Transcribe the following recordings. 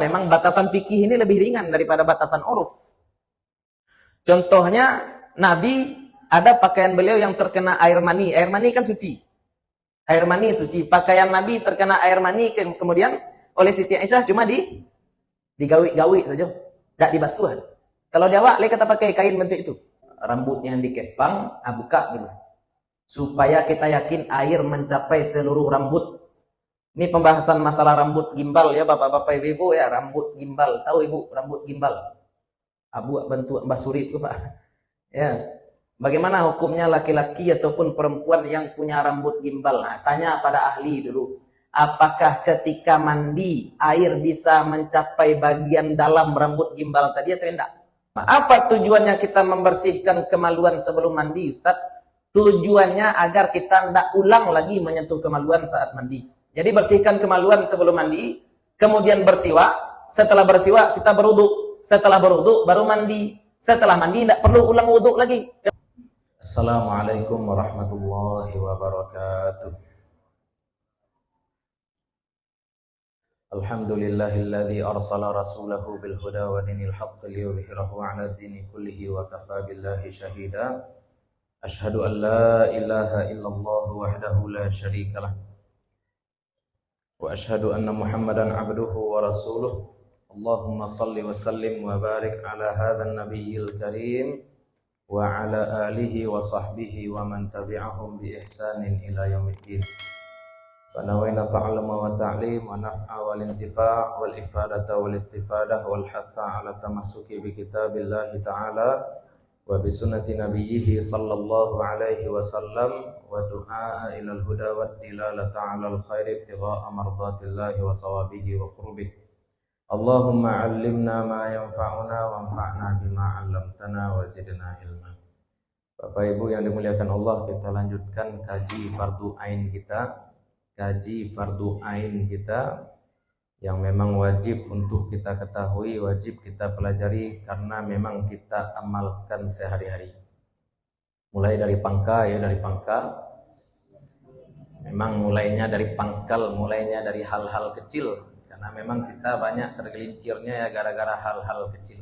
Memang batasan fikih ini lebih ringan daripada batasan uruf. Contohnya, Nabi ada pakaian beliau yang terkena air mani. Air mani kan suci. Air mani suci. Pakaian Nabi terkena air mani, kemudian oleh Siti Aisyah cuma digawi-gawi saja. Tidak dibasuh. Kalau di awak, kita pakai kain bentuk itu. Rambutnya yang dikepang, buka dulu. Supaya kita yakin air mencapai seluruh rambut. Ini pembahasan masalah rambut gimbal ya bapak-bapak ibu-ibu ya, rambut gimbal. Tahu ibu rambut gimbal? Abu bantu Mbah Suri itu Pak. Ya. Bagaimana hukumnya laki-laki ataupun perempuan yang punya rambut gimbal? Nah, tanya pada ahli dulu. Apakah ketika mandi air bisa mencapai bagian dalam rambut gimbal tadi atau tidak? Apa tujuannya kita membersihkan kemaluan sebelum mandi, Ustaz? Tujuannya agar kita tidak ulang lagi menyentuh kemaluan saat mandi. Jadi bersihkan kemaluan sebelum mandi, kemudian bersiwak. Setelah bersiwak kita berwudu. Setelah berwudu baru mandi. Setelah mandi tidak perlu ulang wudu lagi. Assalamualaikum warahmatullahi wabarakatuh. Alhamdulillahilladzi arsala rasulahu bil huda wa dinil haqqi liyudhhirahu 'ala dini kullihi wa kafa billahi shahida. Asyhadu an la ilaha illallah wahdahu la syarikalah. Wa asyhadu anna Muhammadan abduhu wa rasuluh. Allahumma salli wa sallim wa barik ala hadzal nabiyyil karim wa ala alihi wa sahbihi wa man tabi'ahum bi ihsanin ila yaumiddin. Fa nawayna ta'alluma wa ta'lim wa naf'a wal intifa' wal ifadata wal istifadah wal hatha ala tamassuki bi kitabillahi ta'ala wa bi sunnati nabiyhi sallallahu alaihi wasallam wa du'a ilal huda wa dilalata 'alal khairi ibtigha'a mardatillahi wa sawabihi wa qurbih. Allahumma 'allimna ma yanfa'una wanfa'na bima 'allamtana wa zidna ilma. Bapak Ibu yang dimuliakan Allah, kita lanjutkan kaji fardu ain kita yang memang wajib untuk kita ketahui, wajib kita pelajari karena memang kita amalkan sehari-hari. Mulai dari pangkal ya, memang mulainya dari pangkal, mulainya dari hal-hal kecil karena memang kita banyak tergelincirnya ya gara-gara hal-hal kecil.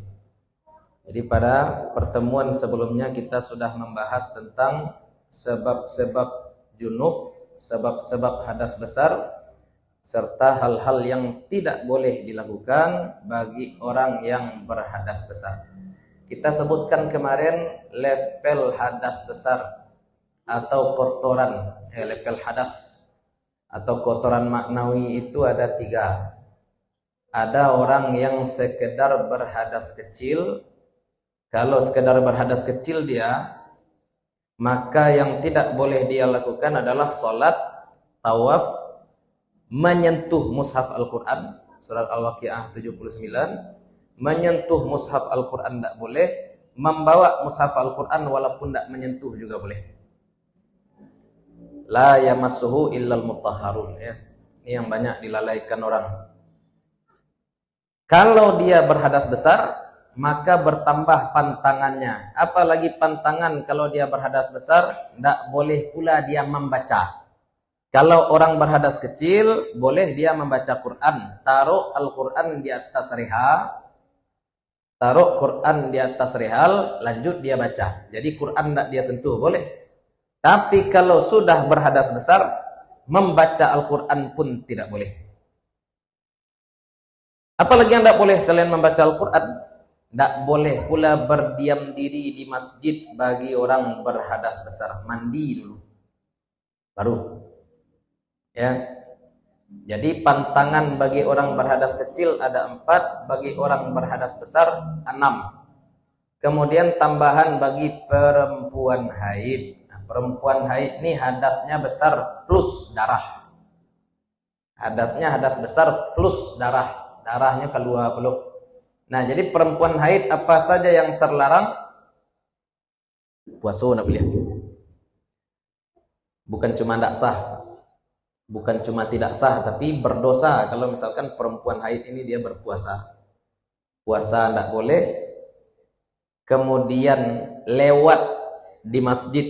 Jadi pada pertemuan sebelumnya kita sudah membahas tentang sebab-sebab junub, sebab-sebab hadas besar serta hal-hal yang tidak boleh dilakukan bagi orang yang berhadas besar. Kita sebutkan kemarin level hadas besar atau kotoran, level hadas atau kotoran maknawi itu ada 3. Ada orang yang sekedar berhadas kecil. Kalau sekedar berhadas kecil dia, maka yang tidak boleh dia lakukan adalah sholat, tawaf, menyentuh mushaf Al-Quran, surat Al-Waqi'ah 79, menyentuh mushaf Al-Quran tidak boleh, membawa mushaf Al-Quran walaupun tidak menyentuh juga boleh. La yamassuhu illal mutahharun ya. Ini yang banyak dilalaikan orang. Kalau dia berhadas besar, maka bertambah pantangannya. Apalagi pantangan kalau dia berhadas besar, tidak boleh pula dia membaca. Kalau orang berhadas kecil, boleh dia membaca Quran. Taruh Al-Quran di atas rehal, lanjut dia baca. Jadi Quran tidak dia sentuh, boleh. Tapi kalau sudah berhadas besar, membaca Al-Quran pun tidak boleh. Apalagi yang tidak boleh selain membaca Al-Quran, tidak boleh pula berdiam diri di masjid bagi orang berhadas besar. Mandi dulu, baru. Ya, jadi pantangan bagi orang berhadas kecil ada 4, bagi orang berhadas besar 6. Kemudian tambahan bagi perempuan haid. Nah, perempuan haid ini hadasnya besar plus darah. Hadasnya hadas besar plus darah. Darahnya keluar peluk. Nah, jadi perempuan haid apa saja yang terlarang? Puasa nak boleh. Bukan cuma tidak sah. Bukan cuma tidak sah, tapi berdosa kalau misalkan perempuan haid ini dia berpuasa. Puasa tidak boleh. Kemudian lewat di masjid,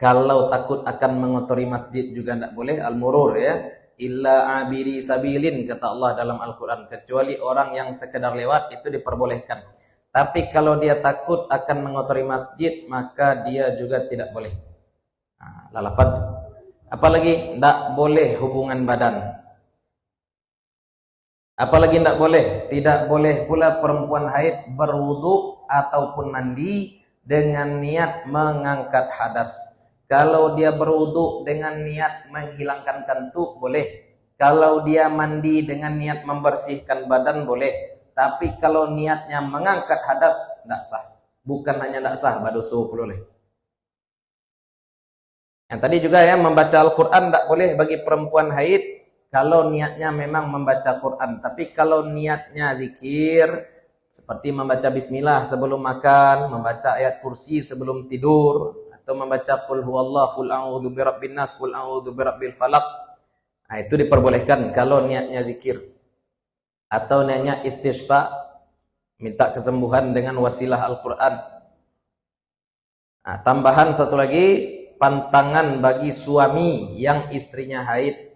kalau takut akan mengotori masjid juga tidak boleh. Al-murur ya. illa abiri sabilin, kata Allah dalam Al-Quran, kecuali orang yang sekedar lewat itu diperbolehkan. Tapi kalau dia takut akan mengotori masjid, maka dia juga tidak boleh. Lalapan. Apalagi tidak boleh hubungan badan. Apalagi tidak boleh pula perempuan haid berwudu ataupun mandi dengan niat mengangkat hadas. Kalau dia berwudu dengan niat menghilangkan kantuk, boleh. Kalau dia mandi dengan niat membersihkan badan, boleh. Tapi kalau niatnya mengangkat hadas, tidak sah. Bukan hanya tidak sah, badoso boleh. Yang tadi juga ya, membaca Al-Quran tidak boleh bagi perempuan haid kalau niatnya memang membaca Quran. Tapi kalau niatnya zikir, seperti membaca bismillah sebelum makan, membaca ayat kursi sebelum tidur, atau membaca qul huwallahu, qul a'udzu birabbin nas, qul a'udzu birabbil falaq. Nah, itu diperbolehkan kalau niatnya zikir. Atau niatnya istisqa, minta kesembuhan dengan wasilah Al-Quran. Nah, tambahan satu lagi, pantangan bagi suami yang istrinya haid.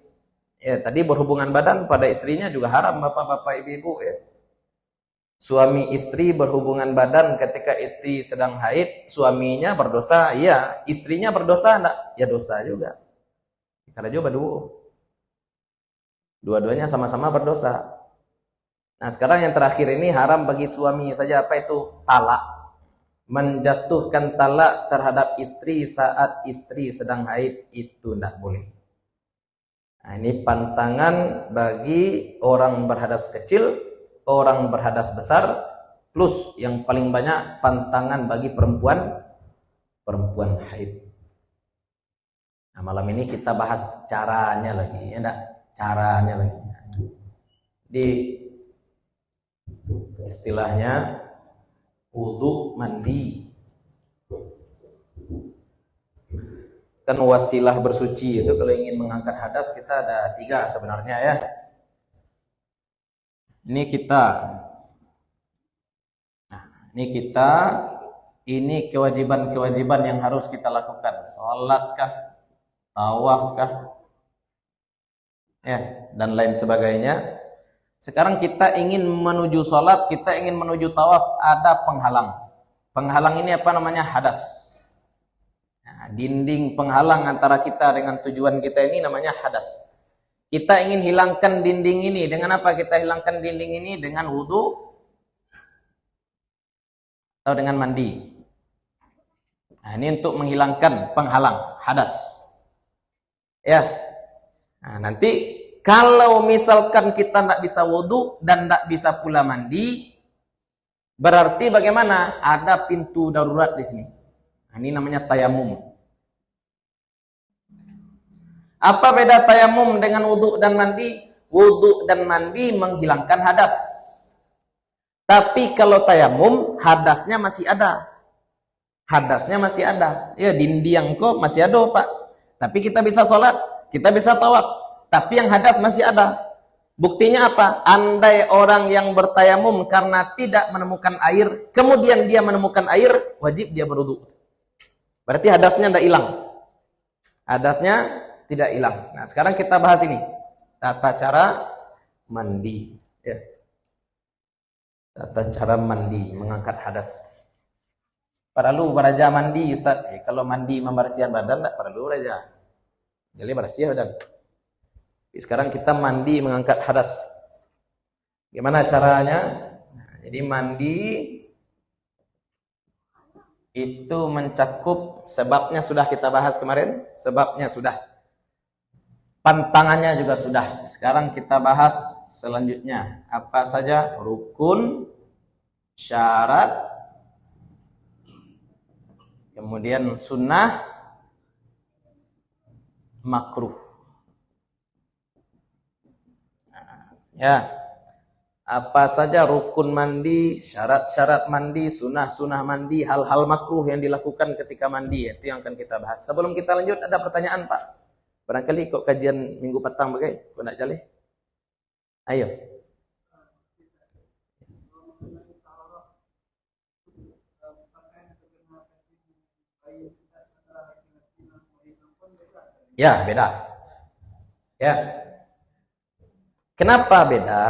Ya, tadi berhubungan badan pada istrinya juga haram, bapak-bapak, ibu-ibu ya. Suami istri berhubungan badan ketika istri sedang haid, suaminya berdosa, iya. Istrinya berdosa enggak? Ya dosa juga. Karena juga dua-duanya sama-sama berdosa. Nah, sekarang yang terakhir ini haram bagi suami saja, apa itu? Talak. Menjatuhkan talak terhadap istri saat istri sedang haid, itu enggak boleh. Nah, ini pantangan bagi orang berhadas kecil, orang berhadas besar, plus yang paling banyak pantangan bagi perempuan haid. Nah, malam ini kita bahas caranya lagi, ya enggak? Caranya lagi. Di istilahnya wudu mandi. Kan wasilah bersuci itu kalau ingin mengangkat hadas kita ada 3 sebenarnya ya. Ini kewajiban-kewajiban yang harus kita lakukan. Sholatkah, tawafkah, ya, dan lain sebagainya. Sekarang kita ingin menuju sholat, kita ingin menuju tawaf, ada penghalang. Penghalang ini apa namanya? Hadas. Nah, dinding penghalang antara kita dengan tujuan kita ini namanya hadas. Kita ingin hilangkan dinding ini. Dengan apa kita hilangkan dinding ini? Dengan wudu atau dengan mandi. Nah, ini untuk menghilangkan penghalang, hadas. Ya. Nah, nanti kalau misalkan kita tidak bisa wudu dan tidak bisa pula mandi, berarti bagaimana? Ada pintu darurat di sini. Nah, ini namanya tayamum. Apa beda tayamum dengan wudu dan mandi? Wudu dan mandi menghilangkan hadas. Tapi kalau tayamum, hadasnya masih ada. Hadasnya masih ada. Ya, dinding kok masih ada, Pak. Tapi kita bisa sholat, kita bisa tawaf. Tapi yang hadas masih ada. Buktinya apa? Andai orang yang bertayamum karena tidak menemukan air, kemudian dia menemukan air, wajib dia berwudu. Berarti hadasnya tidak hilang. Hadasnya tidak hilang. Nah, sekarang kita bahas ini. Tata cara mandi. Ya. Tata cara mandi, mengangkat hadas. Perlu beraja mandi, Ustaz. Kalau mandi membersihkan badan, tidak perlu beraja. Jadi bersih badan. Sekarang kita mandi mengangkat hadas. Gimana caranya? Nah, jadi mandi itu mencakup, sebabnya sudah kita bahas kemarin. Sebabnya sudah. Pantangannya juga sudah. Sekarang kita bahas selanjutnya. Apa saja rukun, syarat, kemudian sunnah, makruh. Ya, apa saja rukun mandi, syarat-syarat mandi, sunnah-sunnah mandi, hal-hal makruh yang dilakukan ketika mandi, itu yang akan kita bahas. Sebelum kita lanjut, ada pertanyaan, Pak? Barangkali kok kajian minggu petang bagai, kok nak jaleh? Ayo. Ya, beda. Ya. Kenapa beda?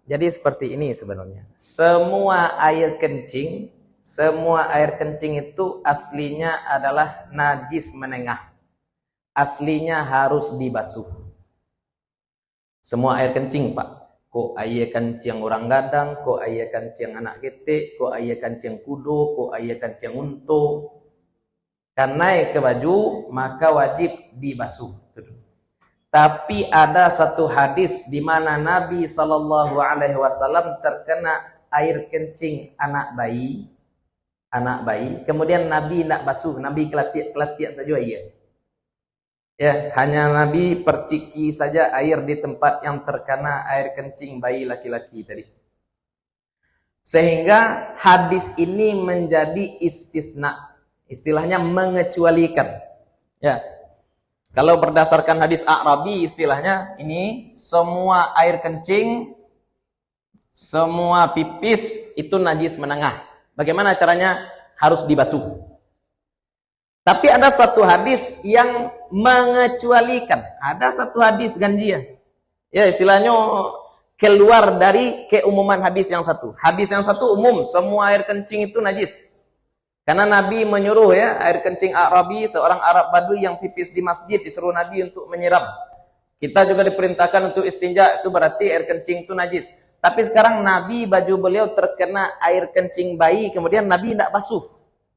Jadi seperti ini sebenarnya. Semua air kencing itu aslinya adalah najis menengah. Aslinya harus dibasuh. Semua air kencing, Pak. Kok air kencing orang gadang, kok air kencing anak ketik, kok air kencing kudo, kok air kencing untu. Karena naik ke baju, maka wajib dibasuh. Tapi ada satu hadis di mana Nabi Shallallahu Alaihi Wasallam terkena air kencing anak bayi, kemudian Nabi tidak basuh, Nabi kelatian saja iya. Ya, hanya Nabi perciki saja air di tempat yang terkena air kencing bayi laki-laki tadi. Sehingga hadis ini menjadi istisna, istilahnya mengecualikan. Ya. Kalau berdasarkan hadis A'rabi istilahnya ini semua air kencing, semua pipis itu najis menengah. Bagaimana caranya? Harus dibasuh. Tapi ada satu hadis yang mengecualikan. Ada satu hadis ganjil. Ya, istilahnya keluar dari keumuman hadis yang satu. Hadis yang satu umum, semua air kencing itu najis. Karena Nabi menyuruh ya, air kencing Arabi, seorang Arab Badui yang pipis di masjid, disuruh Nabi untuk menyiram. Kita juga diperintahkan untuk istinja, itu berarti air kencing itu najis. Tapi sekarang Nabi, baju beliau terkena air kencing bayi, kemudian Nabi tidak basuh.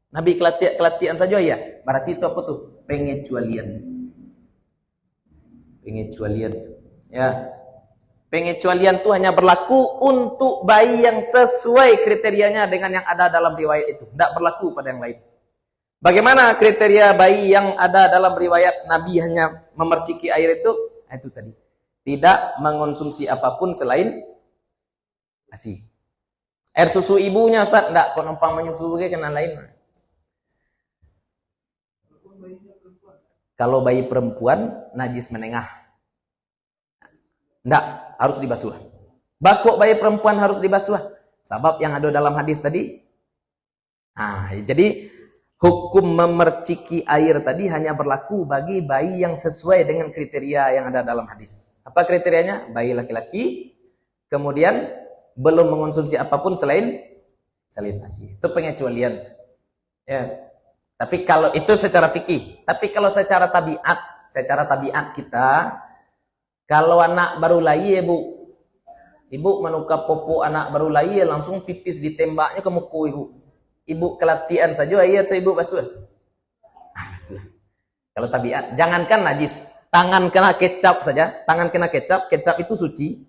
Nabi kelatian saja ya. Berarti itu apa tuh? Pengecualian. Ya. Pengecualian itu hanya berlaku untuk bayi yang sesuai kriterianya dengan yang ada dalam riwayat itu. Tidak berlaku pada yang lain. Bagaimana kriteria bayi yang ada dalam riwayat Nabi hanya memerciki air itu? Itu tadi. Tidak mengonsumsi apapun selain ASI. Air susu ibunya Ustaz, tidak kok numpang menyusu ke kena lain. Kalau bayi perempuan najis menengah. Tidak, harus dibasuh. Bakok bayi perempuan harus dibasuh. Sebab yang ada dalam hadis tadi. Nah, jadi hukum memerciki air tadi hanya berlaku bagi bayi yang sesuai dengan kriteria yang ada dalam hadis. Apa kriterianya? Bayi laki-laki, kemudian belum mengonsumsi apapun selain ASI. Itu pengecualian. Ya. Tapi kalau itu secara fikih. Tapi kalau secara tabiat kita, kalau anak baru lahir ibu menukar popo anak baru lahir langsung pipis ditembaknya ke muka ibu. Ibu kelatian saja iya atau ibu basuh? Basuh. Kalau tabiat, jangankan najis, tangan kena kecap saja, tangan kena kecap itu suci.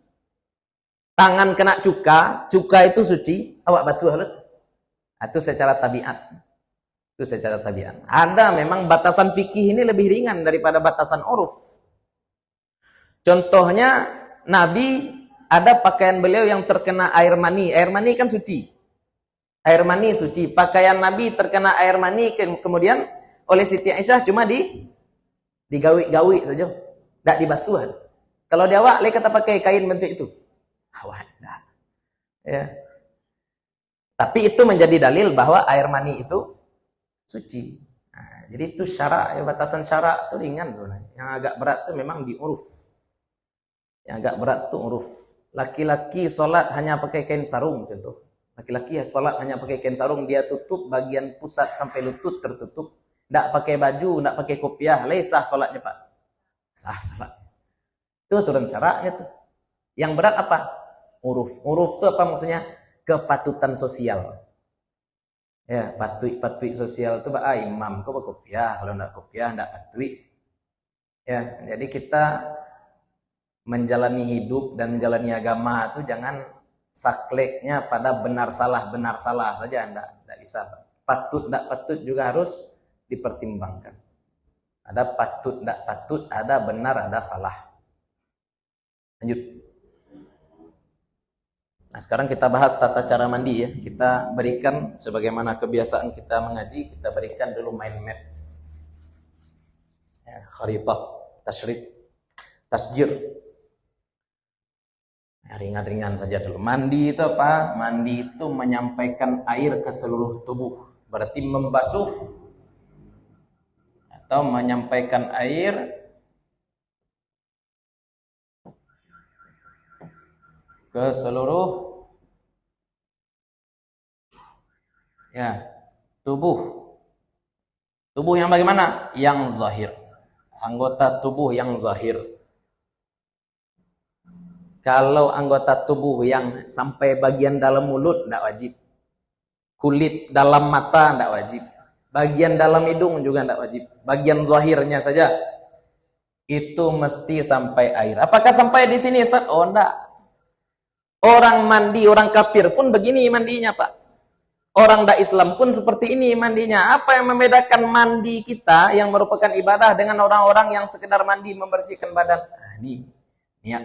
Tangan kena cuka itu suci, awak basuh lut. Itu secara tabiat. Itu secara tabiat. Ada memang batasan fikih ini lebih ringan daripada batasan uruf. Contohnya Nabi ada pakaian beliau yang terkena air mani. Air mani kan suci. Air mani suci. Pakaian Nabi terkena air mani kemudian oleh Siti Aisyah cuma digawi-gawi saja. Tidak dibasuh. Kalau di awak kata pakai kain bentuk itu. Awak tidak. Ya. Tapi itu menjadi dalil bahwa air mani itu suci. Nah, jadi itu syarak, batasan syarak itu ringan sebenarnya. Yang agak berat itu memang di uruf. Yang agak berat itu uruf. Laki-laki sholat hanya pakai kain sarung contoh. Laki-laki sholat hanya pakai kain sarung, dia tutup bagian pusat sampai lutut tertutup. Tidak pakai baju, tidak pakai kopiah, sah sholatnya Pak. Sah sholat. Itu aturan syaraknya tuh. Yang berat apa? Uruf. Uruf itu apa maksudnya? Kepatutan sosial. Ya, patuhi sosial itu imam kok kopiah, kalau enggak kopiah enggak patuhi. Ya, jadi kita menjalani hidup dan menjalani agama itu jangan sakleknya pada benar salah saja, enggak bisa. Patut enggak patut juga harus dipertimbangkan. Ada patut enggak patut, ada benar, ada salah. Lanjut. Nah, sekarang kita bahas tata cara mandi ya. Kita berikan sebagaimana kebiasaan kita mengaji, kita berikan dulu mind map. Ya, kharitah, tasjir. Ya, ringan-ringan saja dulu. Mandi itu apa? Mandi itu menyampaikan air ke seluruh tubuh. Berarti membasuh atau menyampaikan air ke seluruh ya tubuh. Tubuh yang bagaimana? Yang zahir. Anggota tubuh yang zahir. Kalau anggota tubuh yang sampai bagian dalam mulut tidak wajib. Kulit dalam mata tidak wajib. Bagian dalam hidung juga tidak wajib. Bagian zahirnya saja itu mesti sampai air. Apakah sampai di sini, Ustaz? Oh, enggak. Orang mandi, orang kafir pun begini mandinya, Pak. Orang da Islam pun seperti ini mandinya. Apa yang membedakan mandi kita yang merupakan ibadah dengan orang-orang yang sekedar mandi membersihkan badan? Nah, ini niat.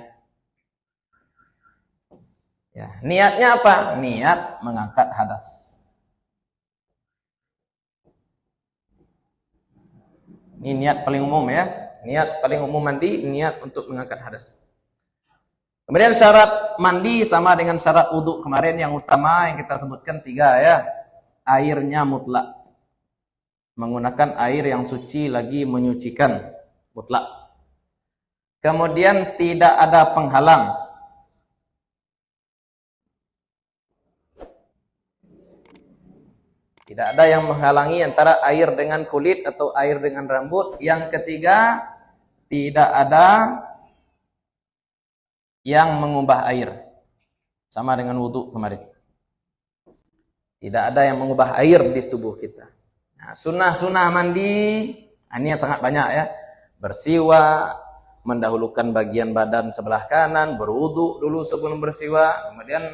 Ya, niatnya apa? Niat mengangkat hadas. Ini niat paling umum ya. Niat paling umum mandi, niat untuk mengangkat hadas. Kemudian syarat mandi sama dengan syarat wudhu kemarin yang utama yang kita sebutkan 3 ya. Airnya mutlak. Menggunakan air yang suci lagi menyucikan. Mutlak. Kemudian tidak ada penghalang. Tidak ada yang menghalangi antara air dengan kulit atau air dengan rambut. Yang ketiga, tidak ada yang mengubah air. Sama dengan wudhu kemarin. Tidak ada yang mengubah air di tubuh kita. Nah, sunnah-sunnah mandi, ini yang sangat banyak ya. Bersiwa, mendahulukan bagian badan sebelah kanan, berwudhu dulu sebelum bersiwa, kemudian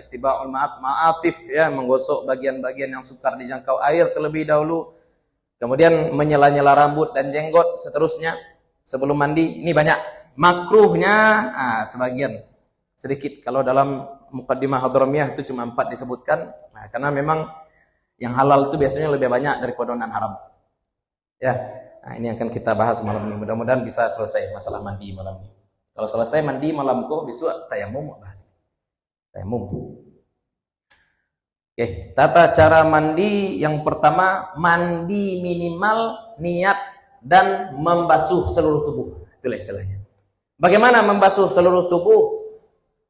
ittiba'ul ma'atif ya, menggosok bagian-bagian yang sukar dijangkau air terlebih dahulu. Kemudian menyela-nyela rambut dan jenggot seterusnya sebelum mandi. Ini banyak. Makruhnya sebagian sedikit. Kalau dalam Muqaddimah Hadramiyah itu cuma 4 disebutkan. Nah, karena memang yang halal itu biasanya lebih banyak daripada non haram. Ya. Nah, ini akan kita bahas malam ini. Mudah-mudahan bisa selesai masalah mandi malam ini. Kalau selesai mandi malam kok besok tayamum bahas. Tayamum. Oke, tata cara mandi yang pertama, mandi minimal niat dan membasuh seluruh tubuh. Itulah istilahnya. Bagaimana membasuh seluruh tubuh?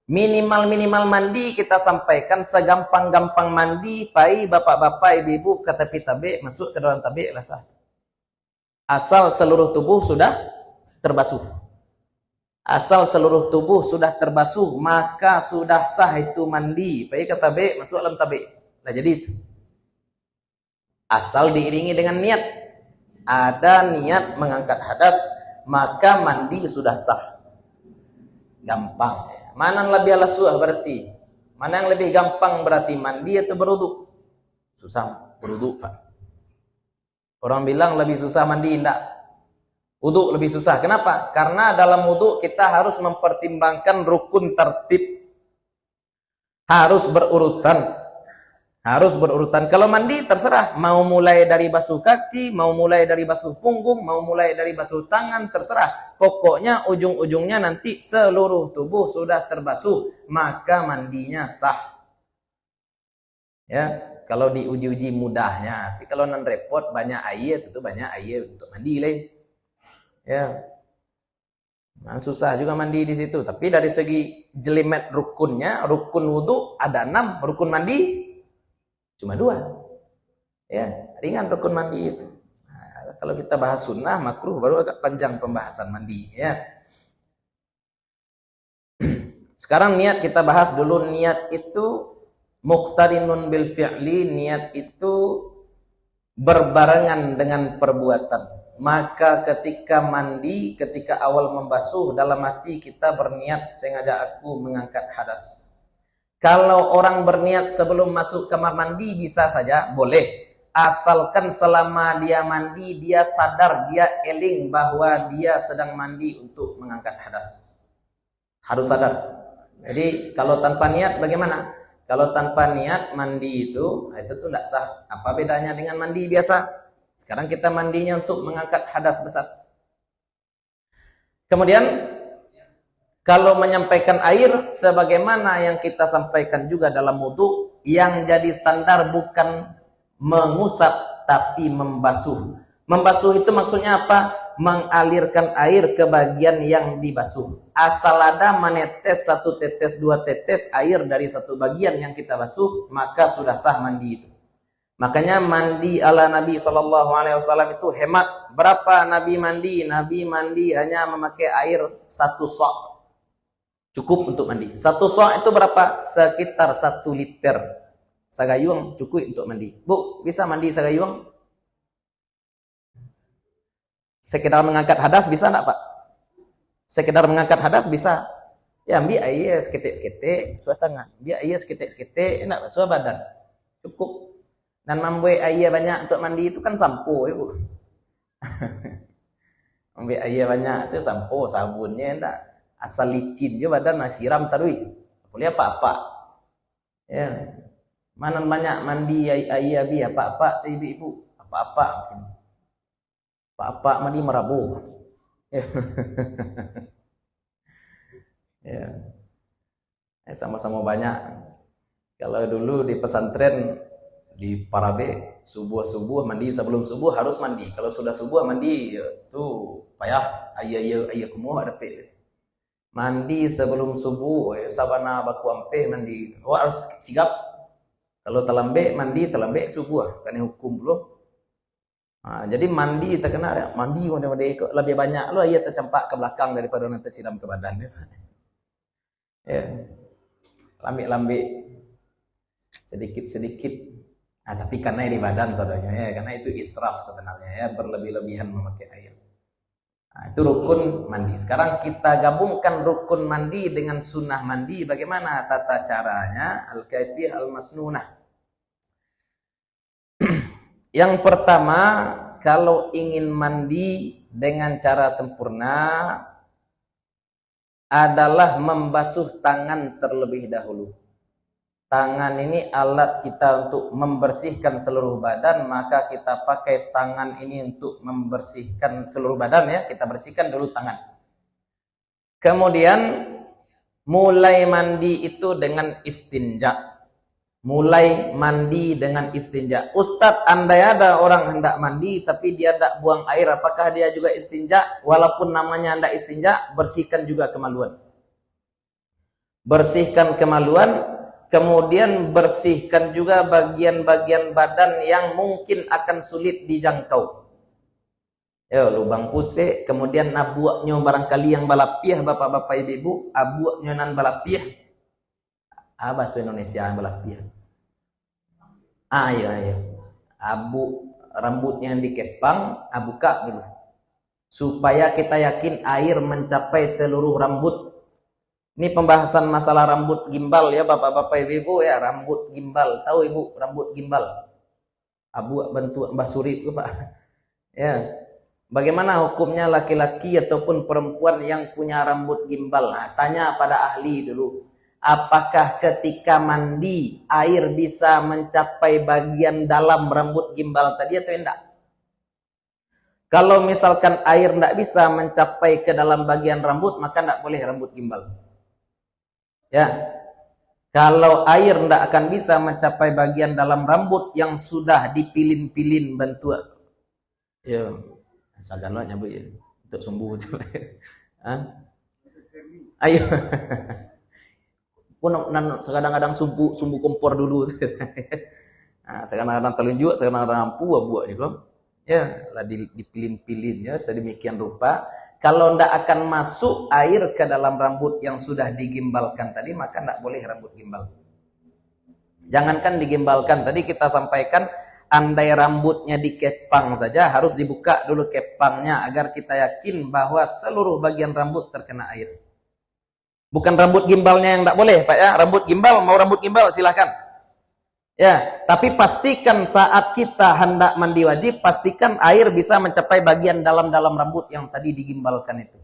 Minimal mandi kita sampaikan segampang-gampang mandi, pai bapak-bapak, ibu-ibu ke tepi tabik, masuk ke dalam tabik lah sah. Asal seluruh tubuh sudah terbasuh. Asal seluruh tubuh sudah terbasuh, maka sudah sah itu mandi. Pai ke tabik, masuk dalam tabik. Nah, jadi itu. Asal diiringi dengan niat. Ada niat mengangkat hadas, maka mandi sudah sah. Gampang. Mana yang lebih alasuah berarti? Mana yang lebih gampang berarti? Mandi atau berwudu? Susah berwudu, Pak. Orang bilang lebih susah mandi, enggak. Wudu lebih susah. Kenapa? Karena dalam wudu kita harus mempertimbangkan rukun tertib. Harus berurutan. Harus berurutan. Kalau mandi terserah. Mau mulai dari basuh kaki, mau mulai dari basuh punggung, mau mulai dari basuh tangan, terserah. Pokoknya ujung-ujungnya nanti seluruh tubuh sudah terbasuh. Maka mandinya sah. Ya, kalau diuji-uji mudahnya. Tapi kalau non repot banyak air, tentu banyak air untuk mandi lah. Ya. Nah, susah juga mandi di situ. Tapi dari segi jelimet rukunnya, rukun wudu ada 6, rukun mandi cuma 2. Ya, ringan rukun mandi itu. Nah, kalau kita bahas sunnah, makruh, baru agak panjang pembahasan mandi. Ya. Sekarang niat kita bahas dulu. Niat itu muqtarinun bil fi'li. Niat itu berbarengan dengan perbuatan. Maka ketika mandi, ketika awal membasuh, dalam hati kita berniat, sengaja aku mengangkat hadas. Kalau orang berniat sebelum masuk kamar mandi bisa saja, boleh. Asalkan selama dia mandi, dia sadar, dia eling bahwa dia sedang mandi untuk mengangkat hadas. Harus sadar. Jadi kalau tanpa niat bagaimana? Kalau tanpa niat mandi itu tuh tidak sah. Apa bedanya dengan mandi biasa? Sekarang kita mandinya untuk mengangkat hadas besar. Kemudian kalau menyampaikan air, sebagaimana yang kita sampaikan juga dalam wudu, yang jadi standar bukan mengusap, tapi membasuh. Membasuh itu maksudnya apa? mengalirkan air ke bagian yang dibasuh. Asal ada menetes 1 tetes 2 tetes air dari satu bagian yang kita basuh, maka sudah sah mandi itu. Makanya mandi ala Nabi SAW itu hemat. Berapa Nabi mandi? Nabi mandi hanya memakai air 1 sok. Cukup untuk mandi. 1 sok itu berapa? Sekitar 1 liter. Sagayung cukup untuk mandi. Bu, bisa mandi sagayung? Sekedar mengangkat hadas bisa enggak, Pak? Sekedar mengangkat hadas bisa. Ya, ambil air seketik-seketik, suah tangan. Ambil air seketik-seketik, enggak suah badan. Cukup. Dan membuat air banyak untuk mandi itu kan sampo, ya, Bu. Ambil air banyak itu sampo, sabunnya enggak. Asal licin je badan siram terus. Boleh apa-apa. Ya. Mana banyak mandi air abi apa-apa ibu-ibu. Apa-apa mungkin. Apa-apa mandi merabu. Ya. Sama-sama banyak. Kalau dulu di pesantren di Parabe subuh mandi, sebelum subuh harus mandi. Kalau sudah subuh mandi itu payah ayah kumuh ada pe. Mandi sebelum subuh sabana baku ampe mandi. Harus sigap. Kalau telambe mandi telambe subuh kan hukum belum. Nah, jadi mandi terkena mandi lebih banyak lo ayah tercampak ke belakang daripada nanti siram ke badan. Ya. Lambe-lambe sedikit-sedikit. Nah, tapi karena ini badan saudaranya ya, karena itu israf sebenarnya ya, berlebih-lebihan memakai air. Nah, itu rukun mandi. Sekarang kita gabungkan rukun mandi dengan sunnah mandi. Bagaimana tata caranya? Al-kaifiyah al-masnunah. Yang pertama, kalau ingin mandi dengan cara sempurna adalah membasuh tangan terlebih dahulu. Tangan ini alat kita untuk membersihkan seluruh badan, maka kita pakai tangan ini untuk membersihkan seluruh badan ya, kita bersihkan dulu tangan. Kemudian mulai mandi itu dengan istinja. Mulai mandi dengan istinja. Ustadz, andai ada orang hendak mandi tapi dia tidak buang air, apakah dia juga istinja? Walaupun namanya hendak istinja, bersihkan juga kemaluan. Bersihkan kemaluan. Kemudian bersihkan juga bagian-bagian badan yang mungkin akan sulit dijangkau. Ya, lubang pusik, kemudian abuaknya barangkali yang balapiah, bapak-bapak ibu-ibu, abuaknya nan balapiah. Bahasa Indonesia balapiah. Iya. Abu rambutnya yang dikepang, buka dulu. Supaya kita yakin air mencapai seluruh rambut. Ini pembahasan masalah rambut gimbal ya bapak-bapak ibu ya, rambut gimbal. Tahu ibu rambut gimbal? Abu bentuk Mbah Suri itu Pak. Ya. Bagaimana hukumnya laki-laki ataupun perempuan yang punya rambut gimbal? Nah, tanya pada ahli dulu. Apakah ketika mandi air bisa mencapai bagian dalam rambut gimbal tadi atau tidak? Kalau misalkan air tidak bisa mencapai ke dalam bagian rambut, maka tidak boleh rambut gimbal. Ya, kalau air tidak akan bisa mencapai bagian dalam rambut yang sudah dipilin-pilin bentuk. Ya, sagannya bu ya, untuk sembuh itu. Ayo, pun kadang-kadang sumbu kompor dulu. Nah, kadang-kadang telunjuk, kadang-kadang ampu buat itu. Ya, lah dipilin-pilin ya, sedemikian rupa. Kalau tidak akan masuk air ke dalam rambut yang sudah digimbalkan tadi, maka tidak boleh rambut gimbal. Jangankan digimbalkan, tadi kita sampaikan, andai rambutnya dikepang saja, harus dibuka dulu kepangnya, agar kita yakin bahwa seluruh bagian rambut terkena air. Bukan rambut gimbalnya yang tidak boleh, Pak ya. Rambut gimbal, mau rambut gimbal silahkan. Ya, tapi pastikan saat kita hendak mandi wajib, pastikan air bisa mencapai bagian dalam-dalam rambut yang tadi digimbalkan itu.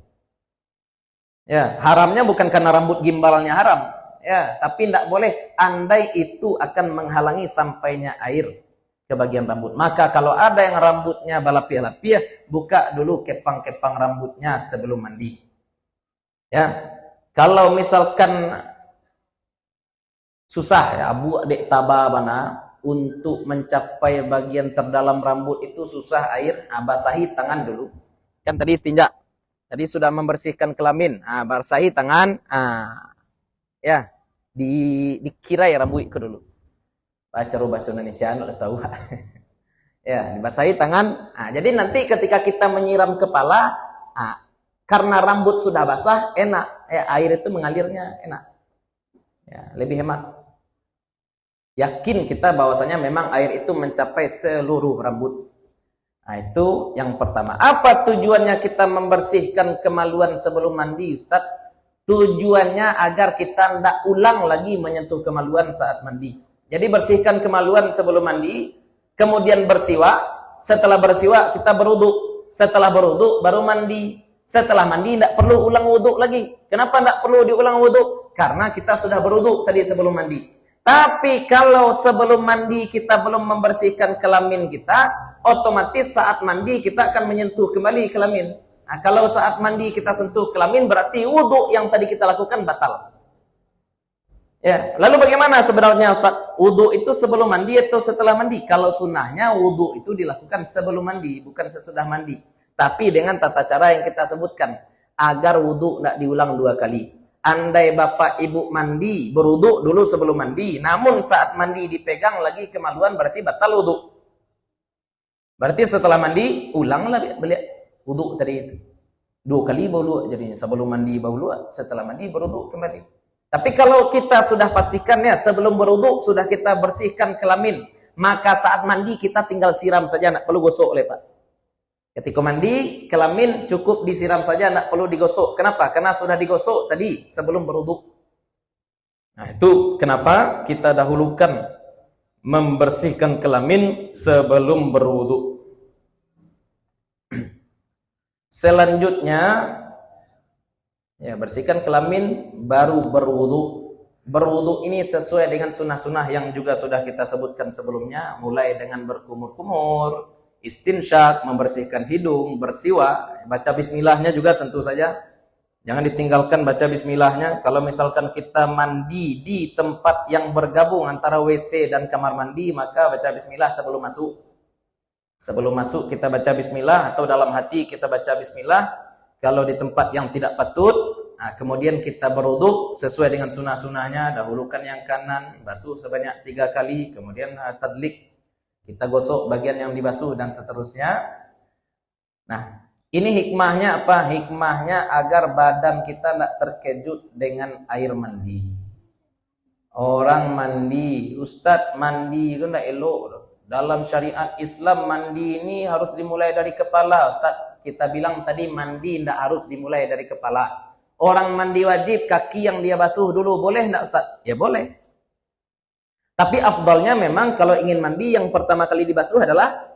Ya, haramnya bukan karena rambut gimbalnya haram, ya, tapi tidak boleh andai itu akan menghalangi sampainya air ke bagian rambut. Maka kalau ada yang rambutnya balapiah-lapiah, buka dulu kepang-kepang rambutnya sebelum mandi. Ya, kalau misalkan susah ya, abu adik tabah mana untuk mencapai bagian terdalam rambut itu susah air, basahi tangan dulu. Kan tadi istinja. Tadi sudah membersihkan kelamin. Basahi tangan. Ya, dikirai rambut itu dulu. Baca bahasa Indonesia enggak tahu. Ya, dibasahi tangan. Jadi nanti ketika kita menyiram kepala, karena rambut sudah basah, enak. Ya, air itu mengalirnya enak. Ya, lebih hemat. Yakin kita bahwasanya memang air itu mencapai seluruh rambut. Itu yang pertama. Apa tujuannya kita membersihkan kemaluan sebelum mandi, Ustaz? Tujuannya agar kita tidak ulang lagi menyentuh kemaluan saat mandi. Jadi bersihkan kemaluan sebelum mandi, kemudian bersiwak. Setelah bersiwak kita berwudu. Setelah berwudu baru mandi. Setelah mandi tidak perlu ulang wudu lagi. Kenapa tidak perlu diulang wudu? Karena kita sudah berwudu tadi sebelum mandi. Tapi kalau sebelum mandi kita belum membersihkan kelamin kita, otomatis saat mandi kita akan menyentuh kembali kelamin. Kalau saat mandi kita sentuh kelamin, berarti wudu yang tadi kita lakukan batal. Ya, lalu bagaimana sebenarnya Ustaz? Wudu itu sebelum mandi atau setelah mandi? Kalau sunnahnya wudu itu dilakukan sebelum mandi, bukan sesudah mandi. Tapi dengan tata cara yang kita sebutkan, agar wudu tidak diulang 2 kali. Andai bapak ibu mandi, berwudu dulu sebelum mandi, namun saat mandi dipegang lagi kemaluan, berarti batal wudu. Berarti setelah mandi, ulanglah beliau wudu tadi itu. 2 kali baru jadinya, sebelum mandi baru, setelah mandi berwudu kembali. Tapi kalau kita sudah pastikan ya, sebelum berwudu sudah kita bersihkan kelamin, maka saat mandi kita tinggal siram saja, tidak perlu gosok oleh Pak. Ketika mandi, kelamin cukup disiram saja, tidak perlu digosok. Kenapa? Karena sudah digosok tadi sebelum berwudu. Itu kenapa kita dahulukan membersihkan kelamin sebelum berwudu. Selanjutnya, ya, bersihkan kelamin baru berwudu. Berwudu ini sesuai dengan sunnah-sunnah yang juga sudah kita sebutkan sebelumnya, mulai dengan berkumur-kumur, istinsyak, membersihkan hidung, bersiwak, baca bismillahnya juga tentu saja. Jangan ditinggalkan baca bismillahnya. Kalau misalkan kita mandi di tempat yang bergabung antara WC dan kamar mandi, maka baca bismillah sebelum masuk. Sebelum masuk kita baca bismillah, atau dalam hati kita baca bismillah. Kalau di tempat yang tidak patut, kemudian kita berwudu sesuai dengan sunnah-sunnahnya, dahulukan yang kanan, basuh sebanyak 3 kali, kemudian tadlik, kita gosok bagian yang dibasuh dan seterusnya. Nah, ini hikmahnya apa? Hikmahnya agar badan kita tidak terkejut dengan air mandi. Orang mandi, Ustadz mandi itu tidak elok. Dalam syariat Islam mandi ini harus dimulai dari kepala. Ustadz, kita bilang tadi mandi tidak harus dimulai dari kepala. Orang mandi wajib kaki yang dia basuh dulu, boleh tidak Ustadz? Ya boleh. Tapi afdalnya memang kalau ingin mandi yang pertama kali dibasuh adalah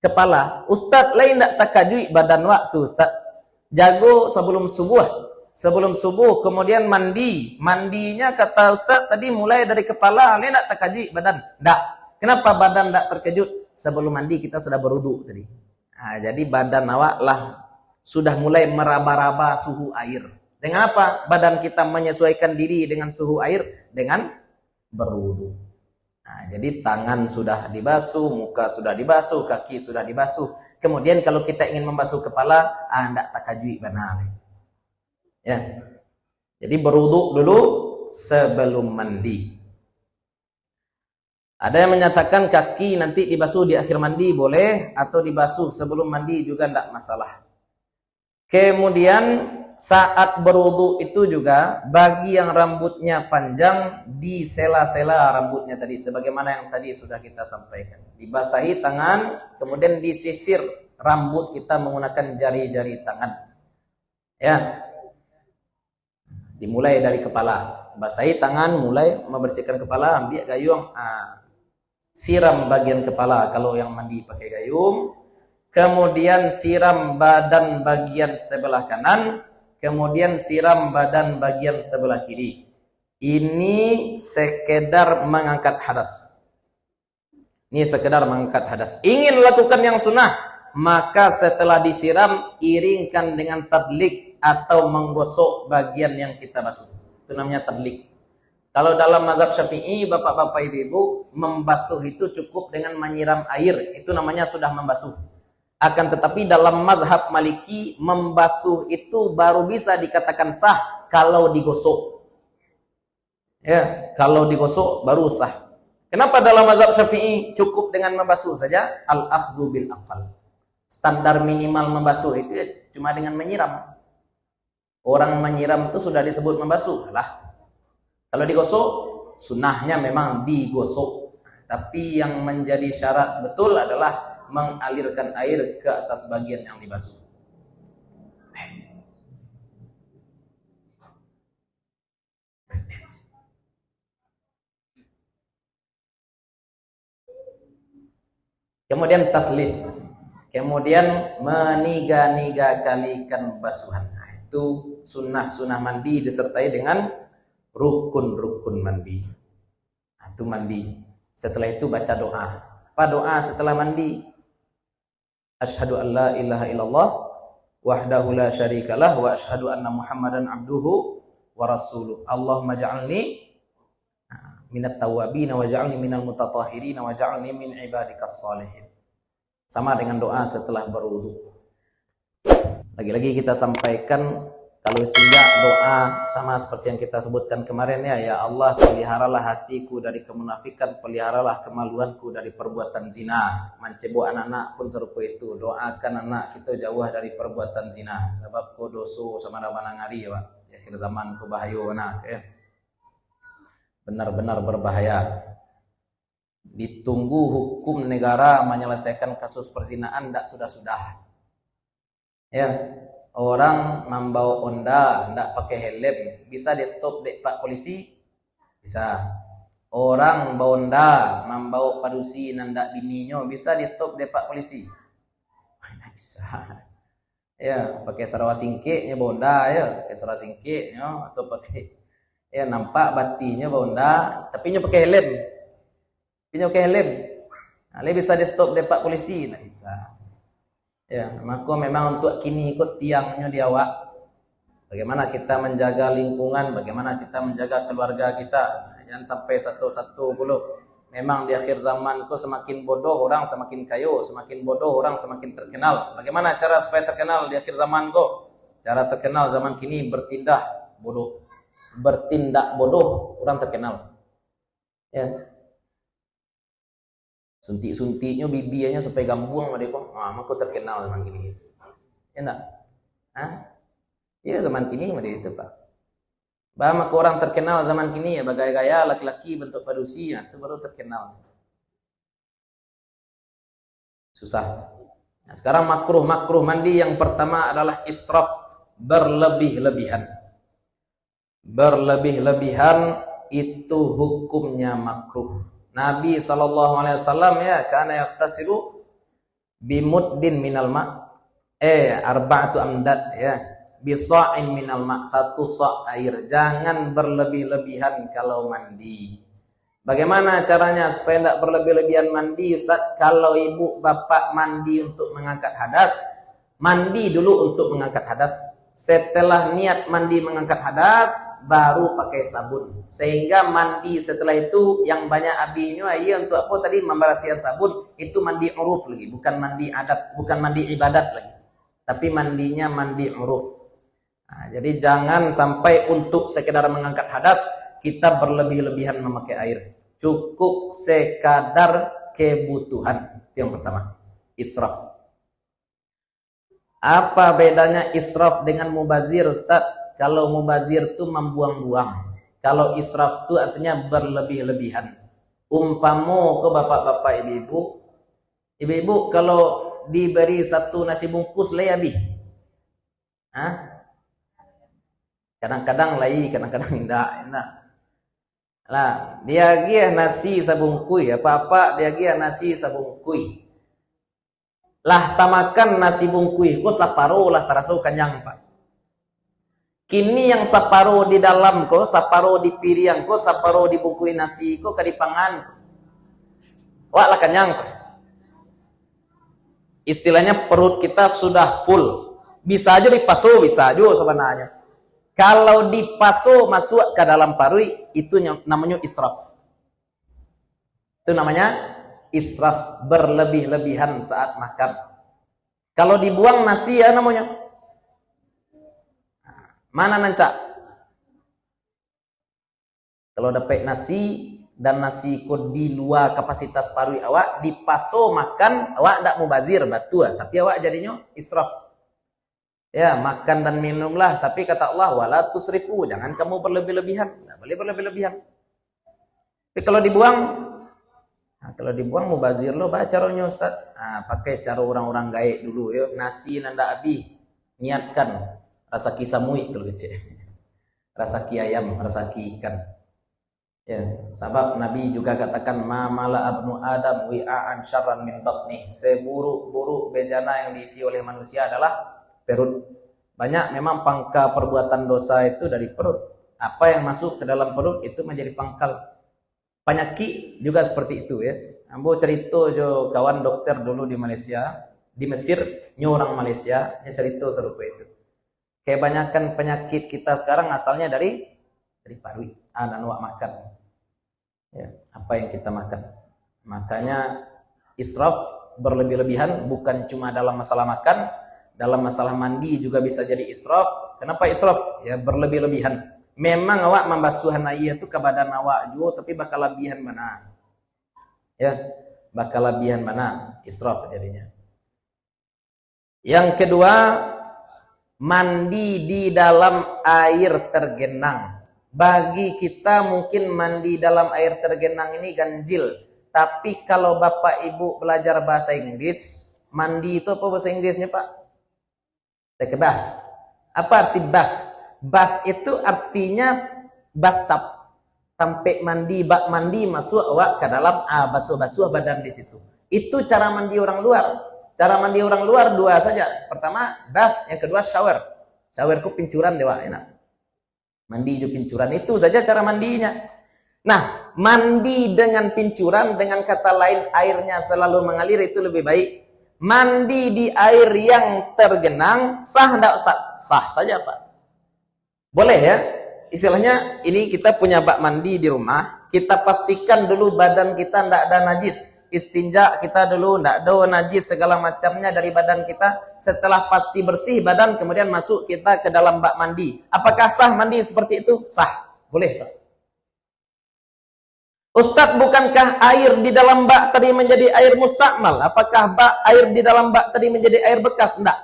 kepala. Ustadz lain tidak takajui badan waktu Ustadz. Jago sebelum subuh. Sebelum subuh kemudian mandi. Mandinya kata Ustadz tadi mulai dari kepala. Lain tidak takajui badan. Tidak. Kenapa badan tidak terkejut? Sebelum mandi kita sudah berwudu tadi. Jadi badan awak lah sudah mulai meraba-raba suhu air. Dengan apa? Badan kita menyesuaikan diri dengan suhu air dengan berwudu. Jadi tangan sudah dibasuh, muka sudah dibasuh, kaki sudah dibasuh. Kemudian kalau kita ingin membasuh kepala, tidak takajui benar. Ya. Jadi berwudu dulu sebelum mandi. Ada yang menyatakan kaki nanti dibasuh di akhir mandi boleh, atau dibasuh sebelum mandi juga tidak masalah. Kemudian saat berwudu itu juga bagi yang rambutnya panjang di sela-sela rambutnya tadi sebagaimana yang tadi sudah kita sampaikan. Dibasahi tangan, kemudian disisir rambut kita menggunakan jari-jari tangan. Ya. Dimulai dari kepala. Basahi tangan, mulai membersihkan kepala, ambil gayung, siram bagian kepala kalau yang mandi pakai gayung. Kemudian siram badan bagian sebelah kanan. Kemudian siram badan bagian sebelah kiri. Ini sekedar mengangkat hadas. Ini sekedar mengangkat hadas. Ingin lakukan yang sunnah, maka setelah disiram, iringkan dengan tadlik atau menggosok bagian yang kita basuh. Itu namanya tadlik. Kalau dalam mazhab Syafi'i, bapak-bapak ibu-ibu, membasuh itu cukup dengan menyiram air. Itu namanya sudah membasuh. Akan tetapi dalam mazhab Maliki, membasuh itu baru bisa dikatakan sah kalau digosok. Ya, kalau digosok baru sah. Kenapa dalam mazhab Syafi'i cukup dengan membasuh saja? Al-akhdhu bil aqal. Standar minimal membasuh itu ya cuma dengan menyiram. Orang menyiram itu sudah disebut membasuh. Lah. Kalau digosok, sunnahnya memang digosok. Tapi yang menjadi syarat betul adalah mengalirkan air ke atas bagian yang dibasuh. Kemudian tathlith. Kemudian meniga-niga kalikan basuhan. Nah, itu sunnah-sunnah mandi disertai dengan rukun-rukun mandi. Nah, itu mandi. Setelah itu baca doa. Apa doa setelah mandi? Asyhadu an la ilaha illallah wahdahu la syarikalah wa asyhadu anna Muhammadan abduhu wa rasuluh. Allahumma ja'alni minat tawabin wa ja'alni minal mutatahhirin wa ja'alni min ibadikas shalihin. Sama dengan doa setelah berwudu. Lagi-lagi kita sampaikan kalau istinja doa sama seperti yang kita sebutkan kemarin ya Allah, peliharalah hatiku dari kemunafikan, peliharalah kemaluanku dari perbuatan zina. Mancebo anak-anak pun serupa itu. Doakan anak kita jauh dari perbuatan zina. Sebab ko doso sama mana ngari ya Pak. Di akhir zaman ko bahayo anak ya. Benar-benar berbahaya. Ditunggu hukum negara menyelesaikan kasus perzinaan ndak sudah-sudah. Ya, orang membawa Honda ndak pakai helm, bisa di stop dek Pak polisi? Bisa. Orang bawa Honda membawa padusi ndak bininya, bisa di stop dek Pak polisi? Tidak bisa. Ya, pakai Sarawak singkeknya bawa Honda ya, pakai Sarawak singkeknya atau pakai ya nampak batinya bawa Honda, tapi nya pakai helm. Punya helm. Nah, bisa di stop dek Pak polisi? Tidak bisa. Ya, maka memang untuk kini ikut tiangnya di awak. Bagaimana kita menjaga lingkungan, bagaimana kita menjaga keluarga kita. Jangan sampai satu-satu puluh. Memang di akhir zaman kok semakin bodoh orang semakin kayu, semakin bodoh orang semakin terkenal. Bagaimana cara supaya terkenal di akhir zaman kok? Cara terkenal zaman kini bertindak bodoh. Bertindak bodoh orang terkenal. Ya. Suntik-suntiknya bibianya sampai gambung sama dia kok. Maka terkenal zaman kini. Ya enggak? Iya zaman kini sama dia itu Pak. Maka orang terkenal zaman kini ya bergaya-gaya laki-laki bentuk padusi ya, itu baru terkenal. Susah. Nah, sekarang makruh mandi yang pertama adalah israf, berlebih-lebihan. Berlebih-lebihan itu hukumnya makruh. Nabi SAW ya karena yaktasilu bimuddin minal ma arba'atu amdad ya bisa'in minal ma, satu sa' air. Jangan berlebih-lebihan kalau mandi. Bagaimana caranya supaya tidak berlebih-lebihan mandi Ustaz? Kalau ibu bapak mandi untuk mengangkat hadas, mandi dulu untuk mengangkat hadas. Setelah niat mandi mengangkat hadas, baru pakai sabun. Sehingga mandi setelah itu yang banyak abinya, iya untuk apa tadi membersihkan sabun, itu mandi uruf lagi, bukan mandi adat, bukan mandi ibadat lagi. Tapi mandinya mandi uruf. Nah, jadi jangan sampai untuk sekedar mengangkat hadas, kita berlebih-lebihan memakai air. Cukup sekadar kebutuhan. Itu yang pertama. Israf. Apa bedanya israf dengan mubazir Ustaz? Kalau mubazir itu membuang-buang. Kalau israf itu artinya berlebih-lebihan. Umpamu ke bapak-bapak ibu-ibu. Ibu-ibu kalau diberi satu nasi bungkus lah habis. Kadang-kadang lai, kadang-kadang enggak. Lah, dia gia nasi sabungkui, apa-apa dia gia nasi sabungkui. Lah tamakan nasi bungkui ko saparo lah terasa kenyang Pak. Kini yang saparo di dalam ko, saparo di piring ko, saparo di bungkui nasi ko kadipangan. Wah lah kenyang Pak. Istilahnya perut kita sudah full. Bisa aja dipaso, bisa aja sebenarnya. Kalau dipaso masuk ke dalam parui itu namanya israf. Itu namanya israf, berlebih-lebihan saat makan. Kalau dibuang nasi ya namanya. Mana nanca? Kalau dapat nasi dan nasi ko di luar kapasitas parui awak, dipaso makan, awak ndak mubazir batu, tapi awak jadinya israf. Ya, makan dan minumlah, tapi kata Allah wala tusrifu, jangan kamu berlebih-lebihan. Enggak boleh berlebih-lebihan. Tapi kalau dibuang mubazir lo baca caranya Ustaz. Pakai cara orang-orang gaib dulu ya, nasi nanda abi niatkan rasa kisamui kalau kecil. Rasa ki ayam, rasa ki ikan. Ya, sebab Nabi juga katakan ma mala abnu adam wi'an syarran min batnih. Seburuk-buruk bejana yang diisi oleh manusia adalah perut. Banyak memang pangkal perbuatan dosa itu dari perut. Apa yang masuk ke dalam perut itu menjadi pangkal. Penyakit juga seperti itu ya. Ambo cerita jo kawan dokter dulu di Malaysia, di Mesir, orang Malaysia, dia cerita serupa itu. Kebanyakan penyakit kita sekarang asalnya dari parui, dan wak makan. Ya, apa yang kita makan. Makanya israf berlebih-lebihan bukan cuma dalam masalah makan, dalam masalah mandi juga bisa jadi israf. Kenapa israf? Ya berlebih-lebihan. Memang awak membasuh air itu ke badan awak juga, tapi bakal lebihan mana? Ya, bakal lebihan mana? Israf jadinya. Yang kedua, mandi di dalam air tergenang. Bagi kita mungkin mandi dalam air tergenang ini ganjil. Tapi kalau Bapak Ibu belajar bahasa Inggris, mandi itu apa bahasa Inggrisnya Pak? Take a bath. Apa arti bath? Bath itu artinya bathtub. Sampai mandi, bak mandi masuk awak ke dalam basuh-basuh badan di situ. Itu cara mandi orang luar. Cara mandi orang luar dua saja. Pertama bath, yang kedua shower. Shower ku pincuran dewa enak. Mandi ju pincuran, itu saja cara mandinya. Nah, mandi dengan pincuran, dengan kata lain airnya selalu mengalir, itu lebih baik. Mandi di air yang tergenang sah enggak Ustaz? Sah saja Pak. Boleh ya? Istilahnya ini kita punya bak mandi di rumah, kita pastikan dulu badan kita enggak ada najis. Istinja kita dulu enggak ada najis segala macamnya dari badan kita. Setelah pasti bersih badan, kemudian masuk kita ke dalam bak mandi. Apakah sah mandi seperti itu? Sah. Boleh Pak. Ustadz, bukankah air di dalam bak tadi menjadi air mustakmal? Apakah air di dalam bak tadi menjadi air bekas? Enggak.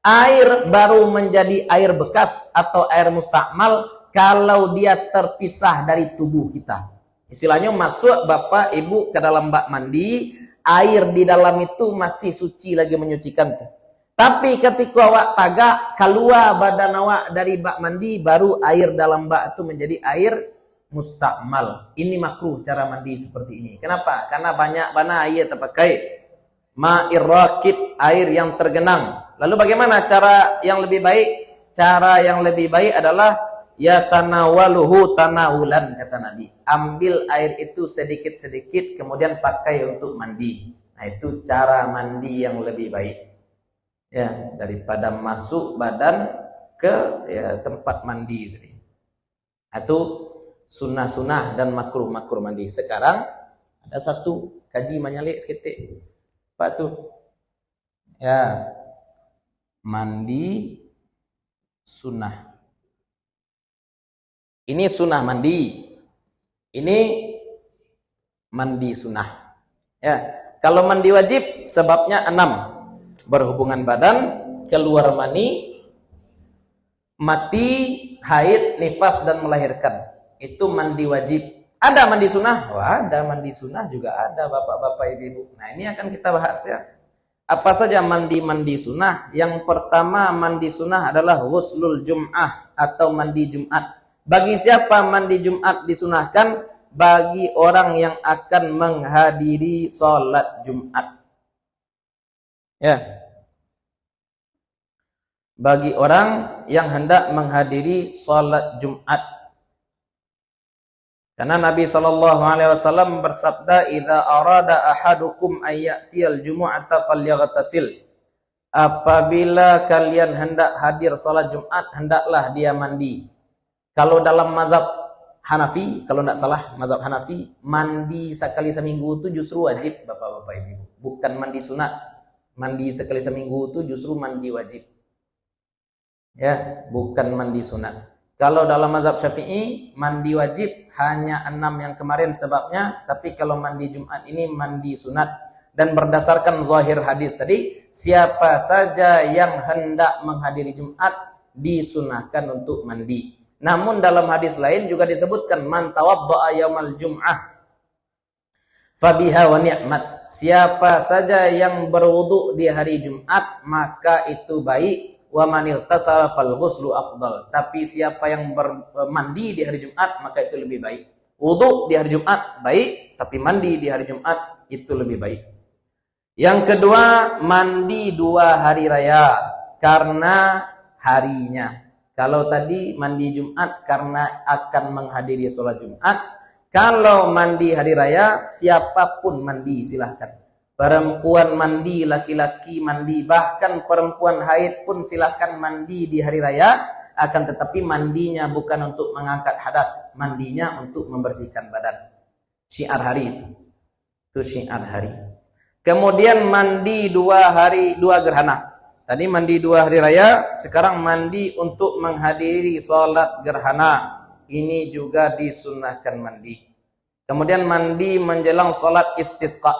Air baru menjadi air bekas atau air mustakmal kalau dia terpisah dari tubuh kita. Istilahnya masuk Bapak Ibu ke dalam bak mandi, air di dalam itu masih suci lagi menyucikan tuh. Tapi ketika awak tagak keluar badan awak dari bak mandi, baru air dalam bak itu menjadi air mustakmal. Ini makruh cara mandi seperti ini. Kenapa? Karena banyak mana air terpakai. Ma'ir rakid, air yang tergenang. Lalu bagaimana cara yang lebih baik? Cara yang lebih baik adalah ya tanawaluhu tanawulan, kata Nabi. Ambil air itu sedikit-sedikit kemudian pakai untuk mandi. Nah, itu cara mandi yang lebih baik. Ya, daripada masuk badan ke tempat mandi. Itu sunnah-sunnah dan makruh-makruh mandi. Sekarang ada satu kaji menyalik seketik. Pak tuh. Ya. Mandi sunnah. Ini sunnah mandi. Ini mandi sunnah. Ya. Kalau mandi wajib sebabnya 6. Berhubungan badan, keluar mani, mati, haid, nifas dan melahirkan. Itu mandi wajib. Ada mandi sunnah? Oh, ada mandi sunnah juga ada Bapak-bapak Ibu. Nah, ini akan kita bahas ya. Apa saja mandi-mandi sunnah? Yang pertama mandi sunnah adalah ghuslul jum'ah atau mandi Jumat. Bagi siapa mandi Jumat disunahkan? Bagi orang yang akan menghadiri sholat Jumat. Ya. Bagi orang yang hendak menghadiri sholat Jumat. Karena Nabi SAW bersabda, "Idza arada ahadukum ayyatiyal jumu'ata falyaghtasil." Apabila kalian hendak hadir salat Jumat, hendaklah dia mandi. Kalau dalam mazhab Hanafi, kalau tidak salah mazhab Hanafi, mandi sekali seminggu itu justru wajib Bapak-bapak Ibu, bukan mandi sunat. Mandi sekali seminggu itu justru mandi wajib. Ya, bukan mandi sunat. Kalau dalam mazhab Syafi'i, mandi wajib hanya 6 yang kemarin sebabnya, tapi kalau mandi Jumat ini mandi sunat. Dan berdasarkan zahir hadis tadi, siapa saja yang hendak menghadiri Jumat disunahkan untuk mandi. Namun dalam hadis lain juga disebutkan man tawadda'a yaumal jum'ah fabiha wa ni'mat. Siapa saja yang berwudu di hari Jumat maka itu baik. Wa man irtasala fal ghuslu afdal. Tapi siapa yang mandi di hari Jumat maka itu lebih baik. Wudu di hari Jumat baik, tapi mandi di hari Jumat itu lebih baik. Yang kedua, mandi 2 hari raya karena harinya. Kalau tadi mandi Jumat karena akan menghadiri sholat Jumat. Kalau mandi hari raya, siapapun mandi silahkan. Perempuan mandi, laki-laki mandi, bahkan perempuan haid pun silahkan mandi di hari raya. Akan tetapi mandinya bukan untuk mengangkat hadas, mandinya untuk membersihkan badan. Syiar hari itu. Itu syiar hari. Kemudian mandi 2 gerhana. Tadi mandi 2 hari raya, sekarang mandi untuk menghadiri sholat gerhana. Ini juga disunahkan mandi. Kemudian mandi menjelang sholat istisqa.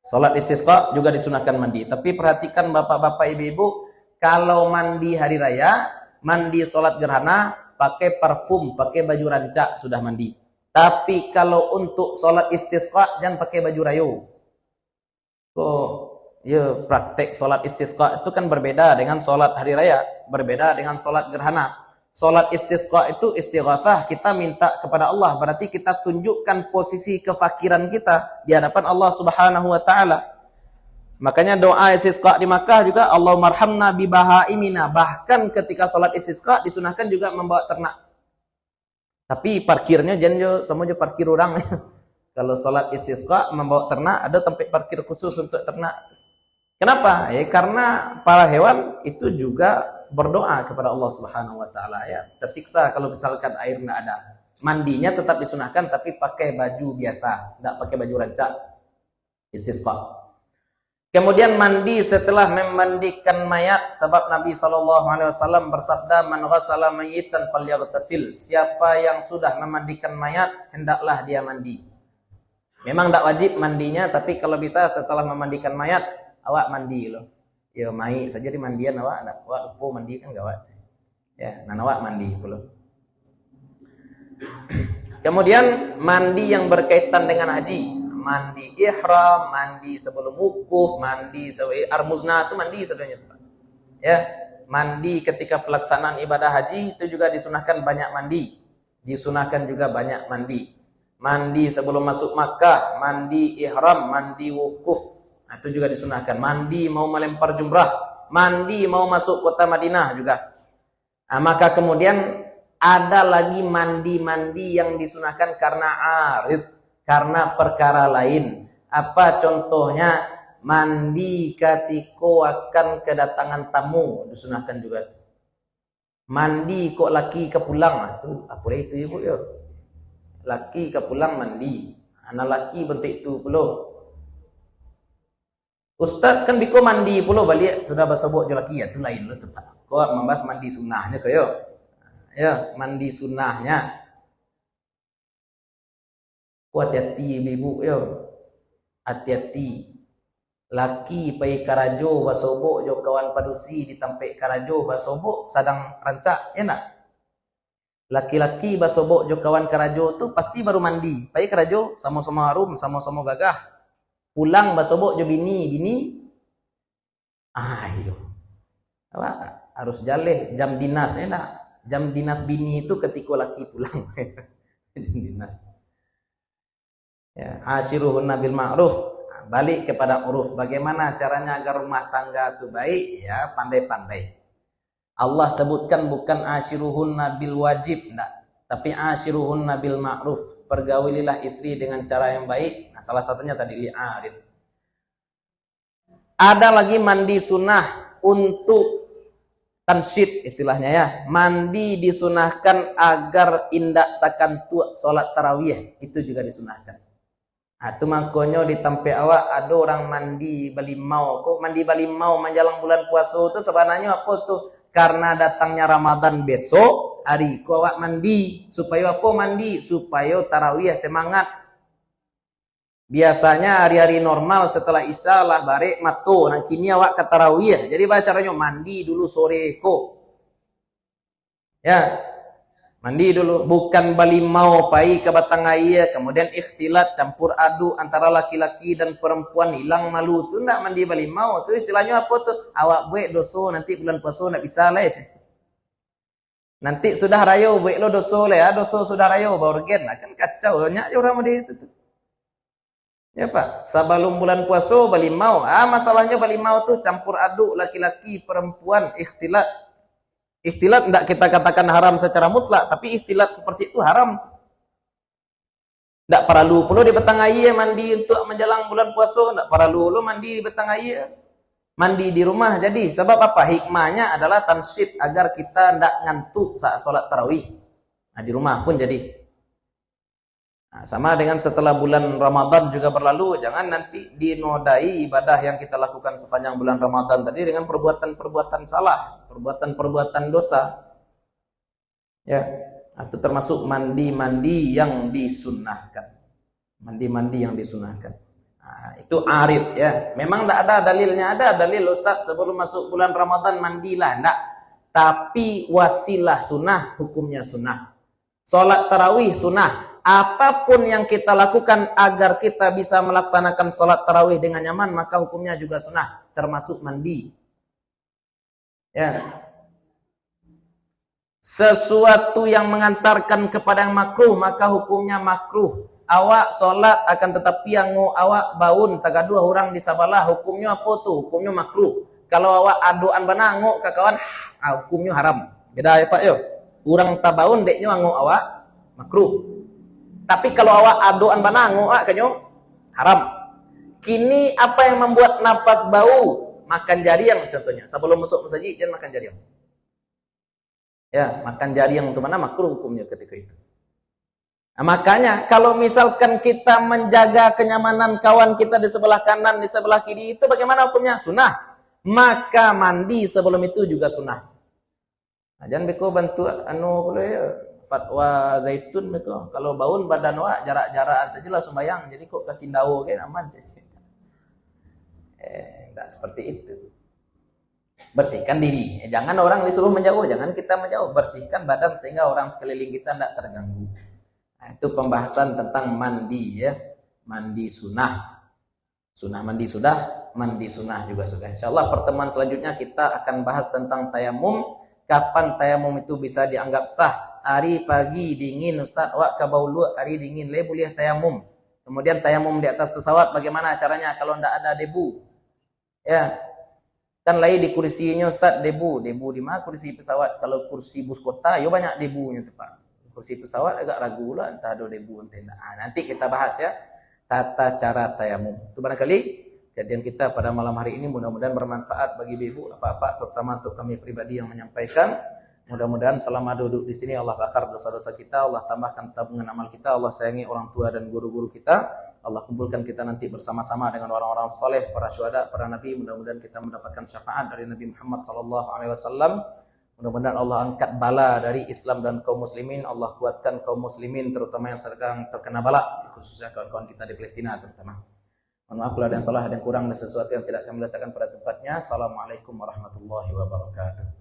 Sholat istisqa juga disunahkan mandi. Tapi perhatikan bapak-bapak, ibu-ibu, kalau mandi hari raya, mandi sholat gerhana, pakai parfum, pakai baju rancak, sudah mandi. Tapi kalau untuk sholat istisqa, jangan pakai baju rayo. Ya, praktek sholat istisqa itu kan berbeda dengan sholat hari raya, berbeda dengan sholat gerhana. Sholat istisqa itu istighatsah, kita minta kepada Allah, berarti kita tunjukkan posisi kefakiran kita di hadapan Allah Subhanahu wa taala. Makanya doa istisqa di Makkah juga Allahummarhamna bi bahaimina. Bahkan ketika sholat istisqa disunahkan juga membawa ternak. Tapi parkirnya jangan sama aja parkir orang. Kalau sholat istisqa membawa ternak, ada tempat parkir khusus untuk ternak. Kenapa? Ya karena para hewan itu juga berdoa kepada Allah Subhanahu wa taala, ya. Tersiksa kalau misalkan air enggak ada. Mandinya tetap disunahkan tapi pakai baju biasa, enggak pakai baju rancak. Istisqa. Kemudian mandi setelah memandikan mayat, sebab Nabi SAW bersabda, man ghassala mayyitan falyaghtasil. Siapa yang sudah memandikan mayat, hendaklah dia mandi. Memang enggak wajib mandinya, tapi kalau bisa setelah memandikan mayat, awak mandi loh. Ya mai saja di mandian awak lupa mandi kan gawat. Ya, nan awak mandi pula. Kemudian mandi yang berkaitan dengan haji, mandi ihram, mandi sebelum wukuf, mandi armuzna itu mandi sebenarnya. Ya, mandi ketika pelaksanaan ibadah haji itu juga disunahkan banyak mandi. Disunahkan juga banyak mandi. Mandi sebelum masuk Makkah, mandi ihram, mandi wukuf. Itu juga disunahkan. Mandi mau melempar jumrah, mandi mau masuk kota Madinah juga. Nah, maka kemudian ada lagi mandi-mandi yang disunahkan karena arid, karena perkara lain. Apa contohnya? Mandi ketika akan kedatangan tamu, disunahkan juga. Mandi kok laki ke pulang, itu apa itu ibu ya? Laki ke pulang mandi, anak laki bentuk itu pula. Ustaz kan biko mandi pula balik sudah basabok je laki ya, itu lain lah tempat. Kau membahas mandi sunnahnya kau ya, mandi sunnahnya. Kau hati-hati ibu ya, hati-hati. Laki pai karajo basabok jo kawan padusi di tempat karajo basabok sadang rancak ya nak. Laki-laki basabok jo kawan karajo tu pasti baru mandi. Pai karajo sama-sama harum, sama-sama gagah. Pulang basobok jo bini. Ayo. Apa harus jaleh jam dinas enak. Jam dinas bini itu ketika laki pulang. Dinas. Ya, asyiruhunna bil ma'ruf. Balik kepada uruf. Bagaimana caranya agar rumah tangga itu baik? Ya, pandai-pandai. Allah sebutkan bukan asyiruhunna bil wajib, enggak. Tapi asyiruhunna bil ma'ruf. Pergaulilah istri dengan cara yang baik. Nah, salah satunya tadi li'arid. Ada lagi mandi sunnah untuk tansyid istilahnya ya. Mandi disunahkan agar indak takan tua sholat tarawih. Itu juga disunahkan. Itu makanya di tempat awak ada orang mandi balimau. Kok mandi balimau menjelang bulan puasa itu sebenarnya apa tuh? Karena datangnya Ramadan besok hari. Kok awak mandi supaya apa mandi? Supaya tarawih semangat. Biasanya hari-hari normal setelah Isya lah barek mato. Nah kini awak ke tarawih. Jadi caranya mandi dulu sore kok. Ya. Mandi dulu, bukan balimau pai ke batang air, kemudian ikhtilat campur aduk antara laki-laki dan perempuan, hilang malu tu ndak mandi balimau. Tu istilahnya apa tu? Awak buat dosa nanti bulan puasa ndak bisa lah. Nanti sudah raya buat lo dosa lah, dosa sudah raya baru gen, kan kacau banyak orang mudi itu tu. Ya Pak, sebelum bulan puasa balimau. Masalahnya balimau tu campur aduk laki-laki perempuan ikhtilat. Ikhtilat tidak kita katakan haram secara mutlak, tapi ikhtilat seperti itu haram. Tidak perlu di petang air mandi untuk menjelang bulan puasa, tidak perlu lo mandi di petang air. Mandi di rumah jadi. Sebab apa? Hikmahnya adalah tansyid agar kita tidak ngantuk saat sholat tarawih. Nah, di rumah pun jadi. Nah, sama dengan setelah bulan Ramadan juga berlalu, jangan nanti dinodai ibadah yang kita lakukan sepanjang bulan Ramadan tadi dengan perbuatan-perbuatan salah, perbuatan-perbuatan dosa. Ya, itu termasuk mandi-mandi yang disunnahkan. Mandi-mandi yang disunnahkan. Nah, itu arid ya. Memang tidak ada dalilnya, ada dalil Ustaz sebelum masuk bulan Ramadan mandilah, enggak. Tapi wasilah sunnah, hukumnya sunnah. Salat tarawih sunnah. Apapun yang kita lakukan agar kita bisa melaksanakan sholat tarawih dengan nyaman, maka hukumnya juga sunnah, termasuk mandi. Ya. Sesuatu yang mengantarkan kepada yang makruh, maka hukumnya makruh. Awak sholat akan tetapi yang awak baun tagaduh orang di sabalah, hukumnya apa tuh? Hukumnya makruh. Kalau awak aduan bananguk ke kawan, hukumnya haram. Beda ya Pak yo. Orang tabaun deknya ngok awak makruh. Tapi kalau awak aduan banangu, kanyo haram. Kini apa yang membuat nafas bau? Makan jariang contohnya. Sebelum masuk masjid jangan makan jariang. Ya, makan jariang itu mana makruh hukumnya ketika itu. Nah, makanya kalau misalkan kita menjaga kenyamanan kawan kita di sebelah kanan, di sebelah kiri, itu bagaimana hukumnya? Sunnah. Maka mandi sebelum itu juga sunnah. Nah, jangan beko bantu boleh fatwa zaitun betul. Kalau baun badan wa jarak-jarakan saja lah sembayang. Jadi kok kasih dawo kan aman. Enggak seperti itu. Bersihkan diri. Jangan orang disuruh menjauh, jangan kita menjauh. Bersihkan badan sehingga orang sekeliling kita tidak terganggu. Nah, itu pembahasan tentang mandi ya. Mandi sunnah. Sunnah mandi sudah, mandi sunnah juga sudah. Insyaallah pertemuan selanjutnya kita akan bahas tentang tayamum. Kapan tayamum itu bisa dianggap sah? Hari pagi dingin Ustaz, wak kabaulu hari dingin, le boleh tayamum. Kemudian tayamum di atas pesawat bagaimana caranya kalau tidak ada debu? Ya. Kan lain di kursinya Ustaz debu di mana kursi pesawat? Kalau kursi bus kota ya banyak debunya tuh Pak. Kursi pesawat agak ragu lah entah ada debu entah tidak. Nanti kita bahas ya tata cara tayamum. Itu barangkali kajian kita pada malam hari ini mudah-mudahan bermanfaat bagi ibu bapak terutama untuk kami pribadi yang menyampaikan. Mudah-mudahan selama duduk di sini Allah bakar dosa-dosa kita, Allah tambahkan tabungan amal kita, Allah sayangi orang tua dan guru-guru kita, Allah kumpulkan kita nanti bersama-sama dengan orang-orang soleh, para syuhada, para nabi. Mudah-mudahan kita mendapatkan syafaat dari Nabi Muhammad SAW. Mudah-mudahan Allah angkat bala dari Islam dan kaum muslimin, Allah kuatkan kaum muslimin terutama yang sedang terkena bala, khususnya kawan-kawan kita di Palestina terutama. Mohon maaf kalau ada yang salah, ada yang kurang, dan sesuatu yang tidak kami letakkan pada tempatnya. Assalamualaikum warahmatullahi wabarakatuh.